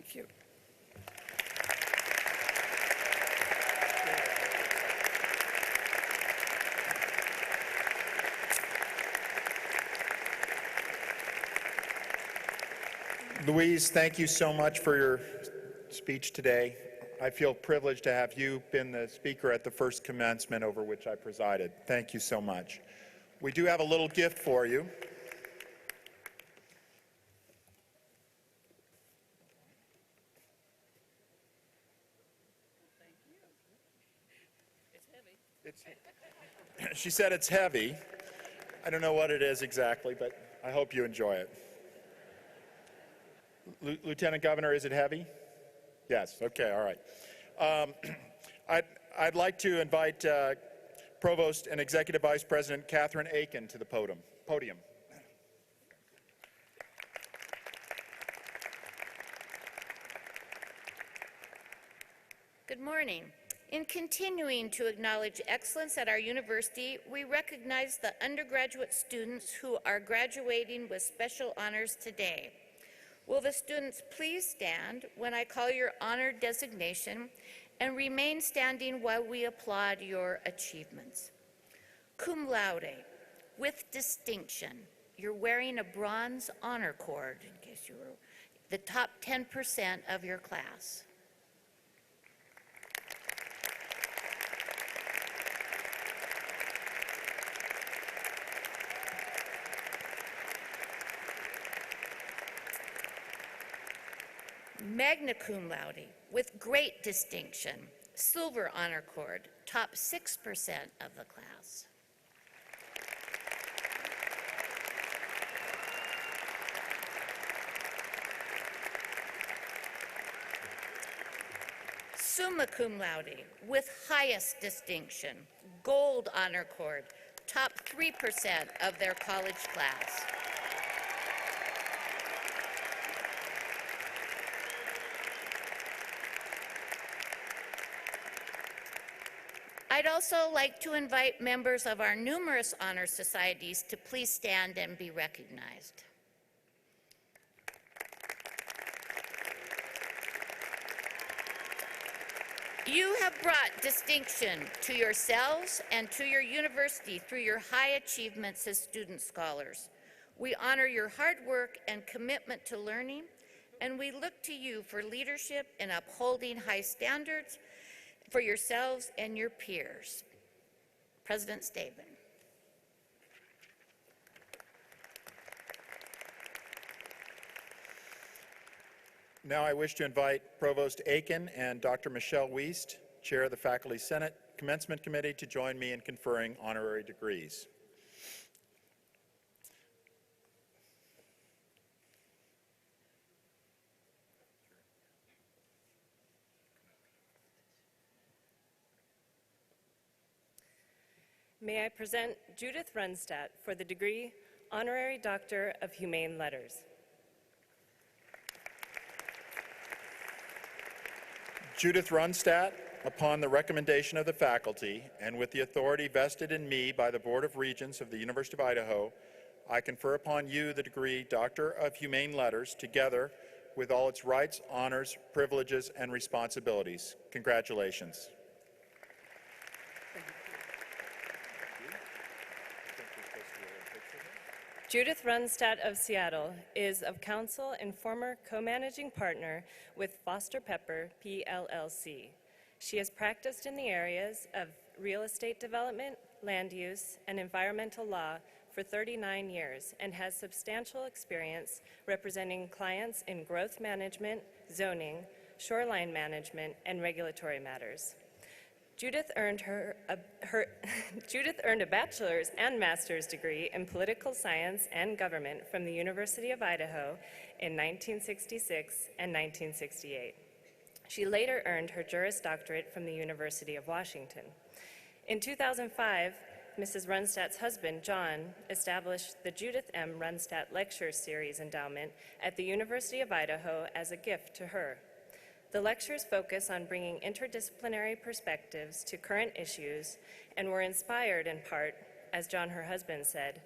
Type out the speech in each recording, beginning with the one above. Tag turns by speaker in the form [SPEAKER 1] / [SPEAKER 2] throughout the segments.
[SPEAKER 1] Thank you.
[SPEAKER 2] Louise, thank you so much for your speech today. I feel privileged to have you been the speaker at the first commencement over which I presided. Thank you so much. We do have a little gift for you.
[SPEAKER 1] Thank you. It's heavy.
[SPEAKER 2] She said it's heavy. I don't know what it is exactly, but I hope you enjoy it. Lieutenant Governor, is it heavy? Yes, okay, all right. I'd like to invite Provost and Executive Vice President Catherine Aiken to the podium.
[SPEAKER 3] Good morning. In continuing to acknowledge excellence at our university, we recognize the undergraduate students who are graduating with special honors today. Will the students please stand when I call your honor designation and remain standing while we applaud your achievements? Cum laude, with distinction. You're wearing a bronze honor cord, in case you were the top 10% of your class. Magna cum laude, with great distinction, silver honor cord, top 6% of the class. Summa cum laude, with highest distinction, gold honor cord, top 3% of their college class. I'd also like to invite members of our numerous honor societies to please stand and be recognized. You have brought distinction to yourselves and to your university through your high achievements as student scholars. We honor your hard work and commitment to learning, and we look to you for leadership in upholding high standards for yourselves and your peers. President Staben.
[SPEAKER 2] Now I wish to invite Provost Aiken and Dr. Michelle Wiest, Chair of the Faculty Senate Commencement Committee, to join me in conferring honorary degrees.
[SPEAKER 4] May I present Judith Rundstedt for the degree Honorary Doctor of Humane Letters.
[SPEAKER 2] Judith Rundstedt, upon the recommendation of the faculty and with the authority vested in me by the Board of Regents of the University of Idaho, I confer upon you the degree Doctor of Humane Letters, together with all its rights, honors, privileges, and responsibilities. Congratulations.
[SPEAKER 4] Judith Rundstedt of Seattle is of counsel and former co-managing partner with Foster Pepper, PLLC. She has practiced in the areas of real estate development, land use, and environmental law for 39 years and has substantial experience representing clients in growth management, zoning, shoreline management, and regulatory matters. Judith earned a bachelor's and master's degree in political science and government from the University of Idaho in 1966 and 1968. She later earned her Juris Doctorate from the University of Washington. In 2005, Mrs. Rundstedt's husband, John, established the Judith M. Rundstedt Lecture Series Endowment at the University of Idaho as a gift to her. The lectures focus on bringing interdisciplinary perspectives to current issues and were inspired in part, as John, her husband, said,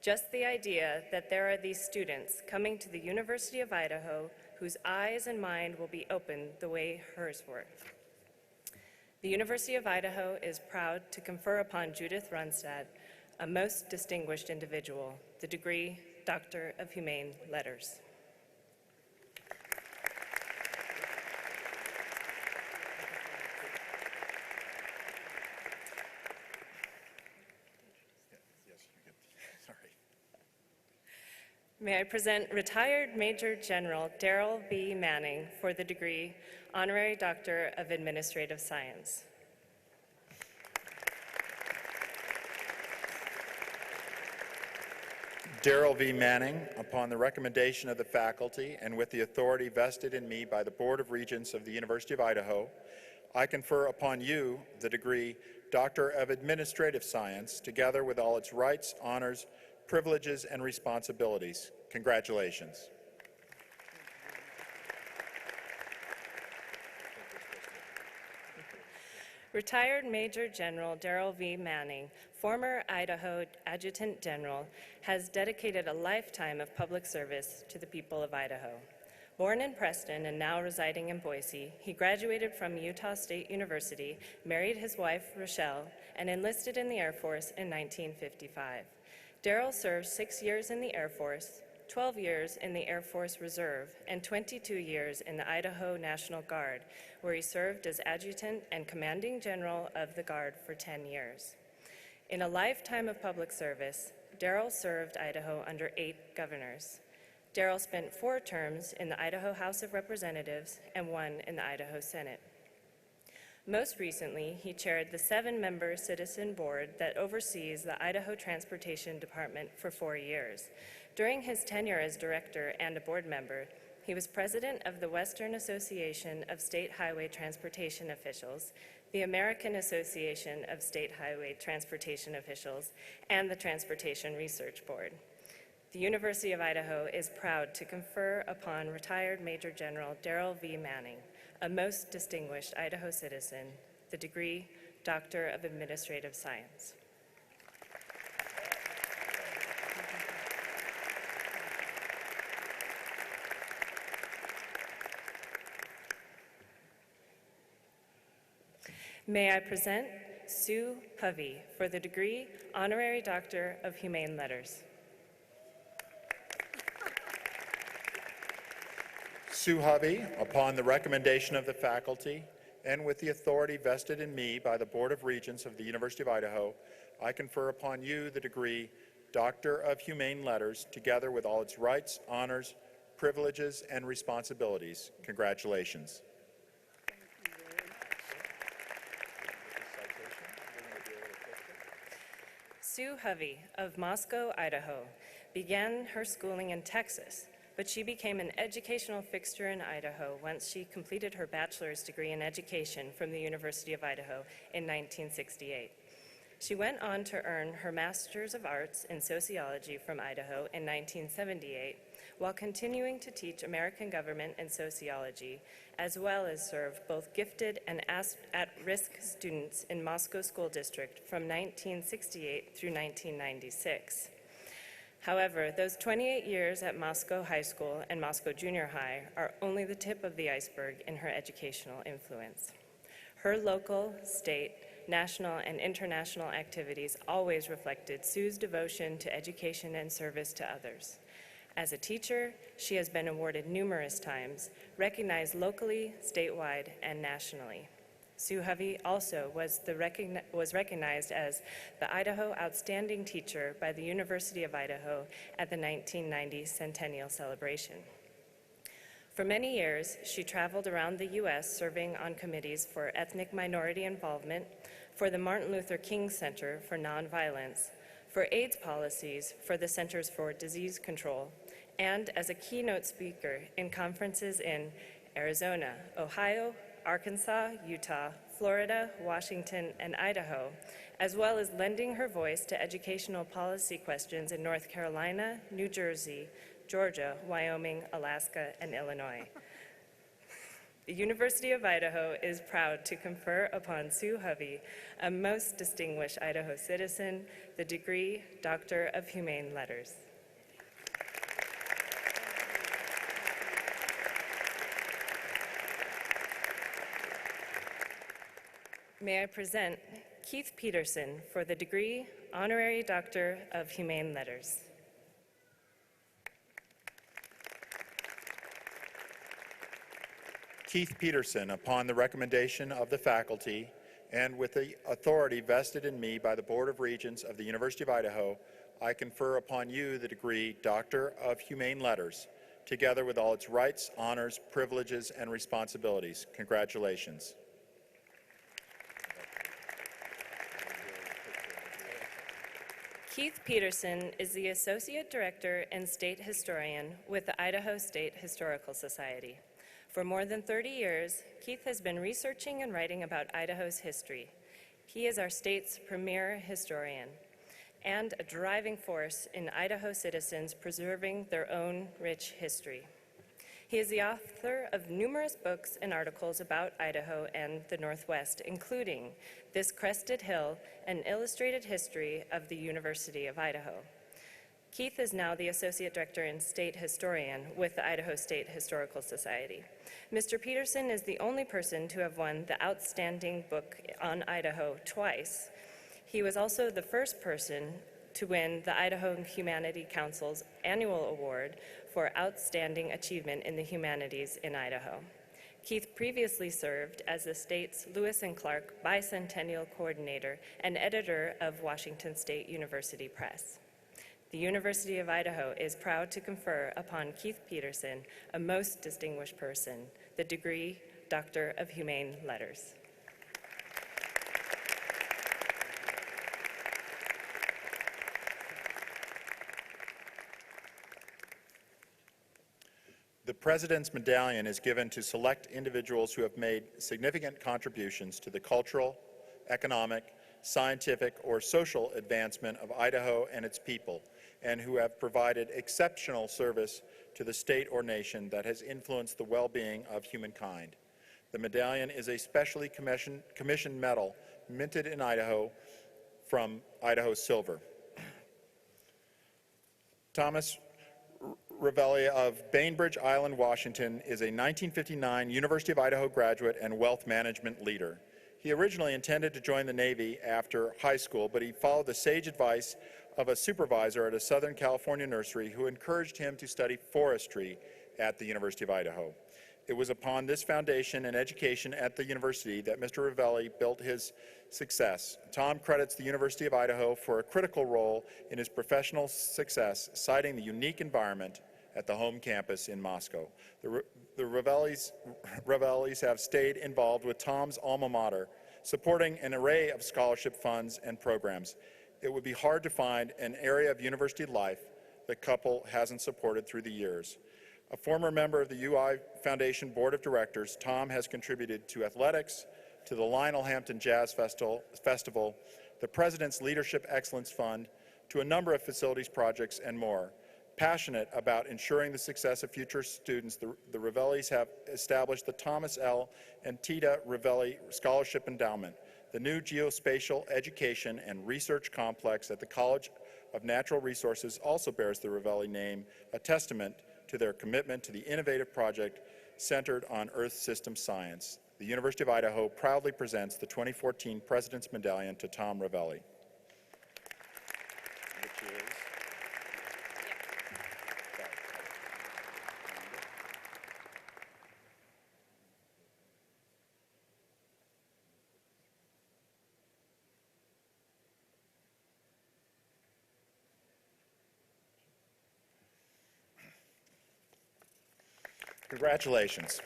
[SPEAKER 4] just the idea that there are these students coming to the University of Idaho whose eyes and mind will be opened the way hers were. The University of Idaho is proud to confer upon Judith Rundstedt, a most distinguished individual, the degree Doctor of Humane Letters. May I present retired Major General Darryl V Manning for the degree Honorary Doctor of Administrative Science.
[SPEAKER 2] Darryl V Manning, upon the recommendation of the faculty and with the authority vested in me by the Board of Regents of the University of Idaho, I confer upon you the degree Doctor of Administrative Science, together with all its rights, honors, privileges, and responsibilities. Congratulations.
[SPEAKER 4] Retired Major General Darryl V Manning, former Idaho Adjutant General, has dedicated a lifetime of public service to the people of Idaho. Born in Preston and now residing in Boise, he graduated from Utah State University, married his wife, Rochelle, and enlisted in the Air Force in 1955. Darrell served 6 years in the Air Force, 12 years in the Air Force Reserve, and 22 years in the Idaho National Guard, where he served as Adjutant and Commanding General of the Guard for 10 years. In a lifetime of public service, Darrell served Idaho under 8 governors. Darrell spent 4 terms in the Idaho House of Representatives and 1 in the Idaho Senate. Most recently, he chaired the 7-member citizen board that oversees the Idaho Transportation Department for 4 years. During his tenure as director and a board member, he was president of the Western Association of State Highway Transportation Officials, the American Association of State Highway Transportation Officials, and the Transportation Research Board. The University of Idaho is proud to confer upon retired Major General Darryl V Manning, a most distinguished Idaho citizen, the degree Doctor of Administrative Science. May I present Sue Hovey for the degree Honorary Doctor of Humane Letters.
[SPEAKER 2] Sue Hovey, upon the recommendation of the faculty and with the authority vested in me by the Board of Regents of the University of Idaho, I confer upon you the degree Doctor of Humane Letters, together with all its rights, honors, privileges, and responsibilities. Congratulations.
[SPEAKER 4] Sue Hovey of Moscow, Idaho, began her schooling in Texas, but she became an educational fixture in Idaho once she completed her bachelor's degree in education from the University of Idaho in 1968. She went on to earn her Master's of Arts in Sociology from Idaho in 1978, while continuing to teach American government and sociology, as well as serve both gifted and at-risk students in Moscow School District from 1968 through 1996. However, those 28 years at Moscow High School and Moscow Junior High are only the tip of the iceberg in her educational influence. Her local, state, national, and international activities always reflected Sue's devotion to education and service to others. As a teacher, she has been awarded numerous times, recognized locally, statewide, and nationally. Sue Hovey also was recognized as the Idaho Outstanding Teacher by the University of Idaho at the 1990 Centennial Celebration. For many years, she traveled around the U.S. serving on committees for ethnic minority involvement, for the Martin Luther King Center for Nonviolence, for AIDS policies for the Centers for Disease Control, and as a keynote speaker in conferences in Arizona, Ohio, Arkansas, Utah, Florida, Washington, and Idaho, as well as lending her voice to educational policy questions in North Carolina, New Jersey, Georgia, Wyoming, Alaska, and Illinois. The University of Idaho is proud to confer upon Sue Hovey, a most distinguished Idaho citizen, the degree Doctor of Humane Letters. May I present Keith Peterson for the degree Honorary Doctor of Humane Letters.
[SPEAKER 2] Keith Peterson, upon the recommendation of the faculty and with the authority vested in me by the Board of Regents of the University of Idaho, I confer upon you the degree Doctor of Humane Letters, together with all its rights, honors, privileges, and responsibilities. Congratulations.
[SPEAKER 4] Keith Peterson is the Associate Director and State Historian with the Idaho State Historical Society. For more than 30 years, Keith has been researching and writing about Idaho's history. He is our state's premier historian and a driving force in Idaho citizens preserving their own rich history. He is the author of numerous books and articles about Idaho and the Northwest, including This Crested Hill, an illustrated history of the University of Idaho. Keith is now the Associate Director and State Historian with the Idaho State Historical Society. Mr. Peterson is the only person to have won the Outstanding Book on Idaho twice. He was also the first person to win the Idaho Humanity Council's annual award for Outstanding Achievement in the Humanities in Idaho. Keith previously served as the state's Lewis and Clark Bicentennial Coordinator and editor of Washington State University Press. The University of Idaho is proud to confer upon Keith Peterson, a most distinguished person, the degree Doctor of Humane Letters.
[SPEAKER 2] The President's Medallion is given to select individuals who have made significant contributions to the cultural, economic, scientific, or social advancement of Idaho and its people, and who have provided exceptional service to the state or nation that has influenced the well-being of humankind. The medallion is a specially commissioned medal minted in Idaho from Idaho silver. Thomas Reveley of Bainbridge Island, Washington, is a 1959 University of Idaho graduate and wealth management leader. He originally intended to join the Navy after high school, but he followed the sage advice of a supervisor at a Southern California nursery who encouraged him to study forestry at the University of Idaho. It was upon this foundation and education at the university that Mr. Reveley built his success. Tom credits the University of Idaho for a critical role in his professional success, citing the unique environment at the home campus in Moscow. The Reveleys have stayed involved with Tom's alma mater, supporting an array of scholarship funds and programs. It would be hard to find an area of university life the couple hasn't supported through the years. A former member of the UI Foundation Board of Directors, Tom has contributed to athletics, to the Lionel Hampton Jazz Festival, the President's Leadership Excellence Fund, to a number of facilities projects and more. Passionate about ensuring the success of future students, the Reveleys have established the Thomas L. and Tita Reveley Scholarship Endowment, the new geospatial education and research complex at the College of Natural Resources also bears the Reveley name, a testament to their commitment to the innovative project centered on Earth system science. The University of Idaho proudly presents the 2014 President's Medallion to Tom Reveley. Congratulations.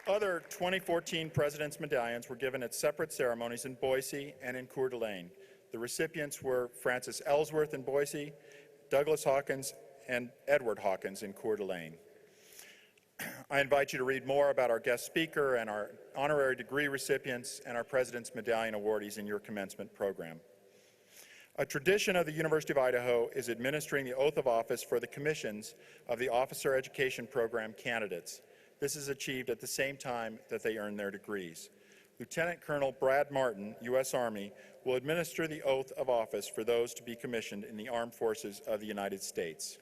[SPEAKER 2] Other 2014 President's Medallions were given at separate ceremonies in Boise and in Coeur d'Alene. The recipients were Francis Ellsworth in Boise, Douglas Hawkins, and Edward Hawkins in Coeur d'Alene. I invite you to read more about our guest speaker and our honorary degree recipients and our President's Medallion awardees in your commencement program. A tradition of the University of Idaho is administering the oath of office for the commissions of the Officer Education Program candidates. This is achieved at the same time that they earn their degrees. Lieutenant Colonel Brad Martin, U.S. Army, will administer the oath of office for those to be commissioned in the Armed Forces of the United States.